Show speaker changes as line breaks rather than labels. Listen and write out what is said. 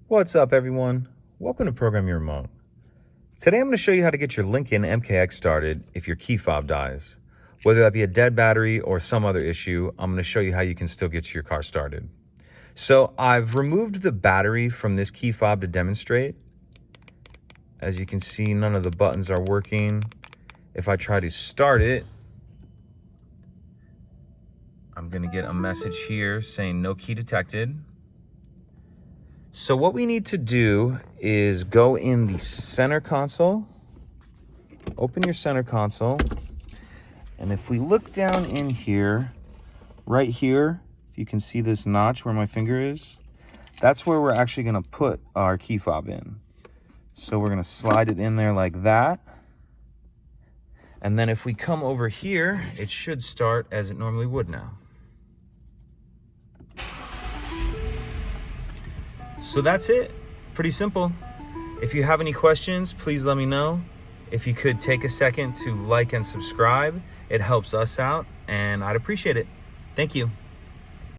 What's up, everyone? Welcome to Program Your Remote. Today I'm going to show you how to get your Lincoln MKX started if your key fob dies. Whether that be a dead battery or some other issue, I'm going to show you how you can still get your car started. So I've removed the battery from this key fob to demonstrate. As you can see, none of the buttons are working. If I try to start it, I'm going to get a message here saying no key detected. So what we need to do is go in the center console, open your center console, and if we look down in here, right here, if you can see this notch where my finger is, that's where we're actually going to put our key fob in. So we're going to slide it in there like that. And then if we come over here, it should start as it normally would now. So that's it. Pretty simple. If you have any questions, please let me know. If you could take a second to like and subscribe, it helps us out and I'd appreciate it. Thank you.